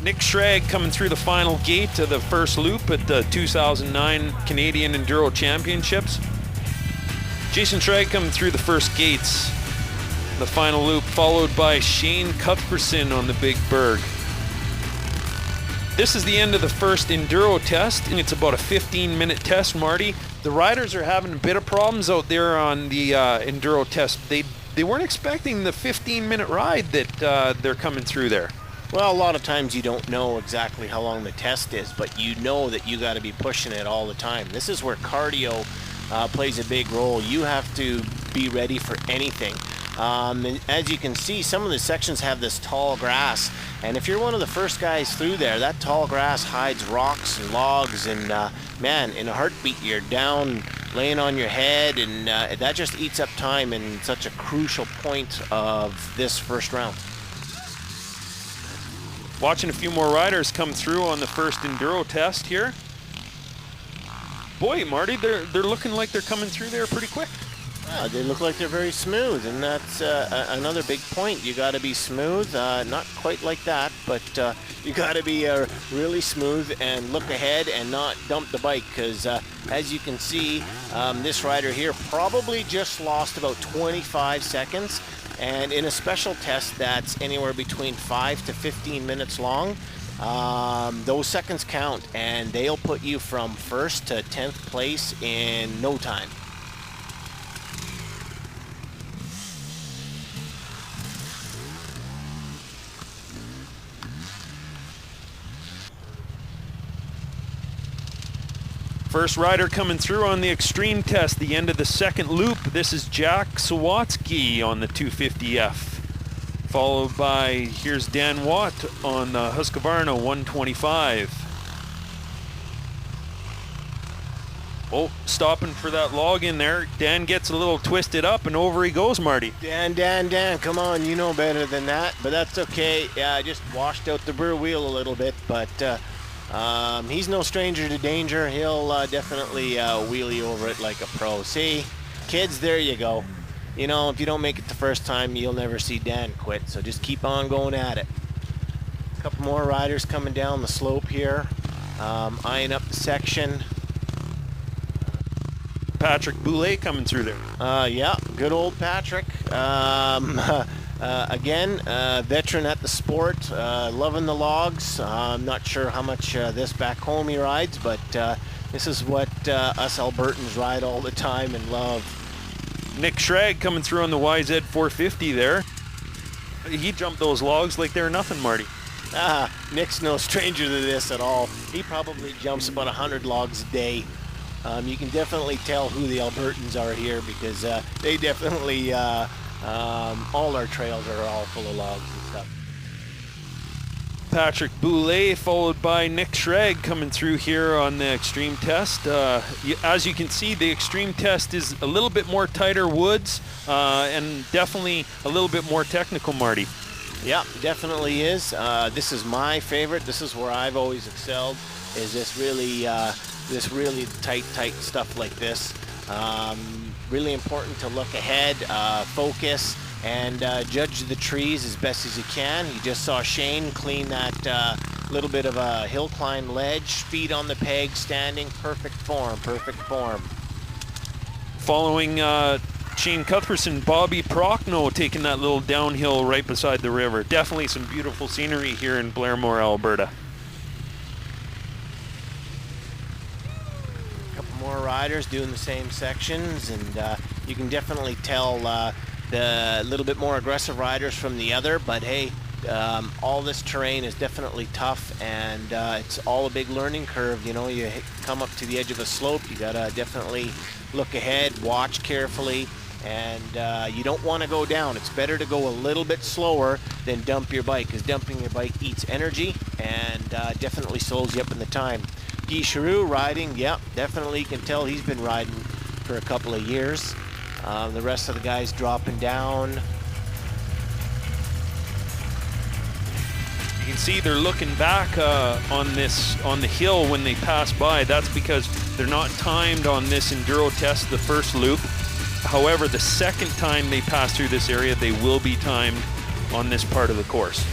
Nick Schrag coming through the final gate of the first loop at the 2009 Canadian Enduro Championships. Jason Schrag coming through the first gates, the final loop, followed by Shane Cuthbertson on the Big Berg. This is the end of the first enduro test, and it's about a 15-minute test, Marty. The riders are having a bit of problems out there on the enduro test. They weren't expecting the 15-minute ride that they're coming through there. Well, a lot of times you don't know exactly how long the test is, but you know that you got to be pushing it all the time. This is where cardio plays a big role. You have to be ready for anything. And as you can see, some of the sections have this tall grass, and if you're one of the first guys through there, that tall grass hides rocks and logs, and man, in a heartbeat you're down laying on your head, and that just eats up time in such a crucial point of this first round. Watching a few more riders come through on the first enduro test here. Boy, Marty, they're looking like they're coming through there pretty quick. They look like they're very smooth, and that's another big point. You got to be smooth, not quite like that, but you got to be really smooth and look ahead and not dump the bike, because as you can see, this rider here probably just lost about 25 seconds, and in a special test that's anywhere between 5 to 15 minutes long, those seconds count, and they'll put you from 1st to 10th place in no time. First rider coming through on the extreme test, the end of the second loop. This is Jack Sawatsky on the 250F. Followed by, here's Dan Watt on the Husqvarna 125. Oh, stopping for that log in there. Dan gets a little twisted up and over he goes, Marty. Dan, come on, you know better than that, but that's okay. Yeah, I just washed out the rear wheel a little bit, but he's no stranger to danger. He'll definitely wheelie over it like a pro. See, kids, there you go. You know, if you don't make it the first time, you'll never see Dan quit, so just keep on going at it. A couple more riders coming down the slope here, eyeing up the section. Patrick Boulay coming through there. Yeah, good old Patrick. Again, veteran at the sport, loving the logs. I'm not sure how much this back home he rides, but this is what us Albertans ride all the time and love. Nick Schrag coming through on the YZ 450 there. He jumped those logs like they're nothing, Marty. Nick's no stranger to this at all. He probably jumps about 100 logs a day. You can definitely tell who the Albertans are here, because they definitely, all our trails are all full of logs and stuff. Patrick Boulay followed by Nick Schrag coming through here on the extreme test. As you can see, the extreme test is a little bit more tighter woods and definitely a little bit more technical, Marty. Yeah, definitely is. This is my favorite. This is where I've always excelled, is this really tight stuff like this. Really important to look ahead, focus, and judge the trees as best as you can. You just saw Shane clean that little bit of a hill climb ledge, feet on the peg, standing, perfect form. Following Shane Cuthbertson, Bobby Prochnow taking that little downhill right beside the river. Definitely some beautiful scenery here in Blairmore, Alberta. More riders doing the same sections, and you can definitely tell the little bit more aggressive riders from the other, but hey, all this terrain is definitely tough, and it's all a big learning curve. You know, you come up to the edge of a slope, you gotta definitely look ahead, watch carefully, and you don't want to go down. It's better to go a little bit slower than dump your bike, because dumping your bike eats energy and definitely slows you up in the time. Guy Charoux riding, yeah, definitely can tell he's been riding for a couple of years. The rest of the guys dropping down. You can see they're looking back on the hill when they pass by. That's because they're not timed on this enduro test, the first loop. However, the second time they pass through this area, they will be timed on this part of the course.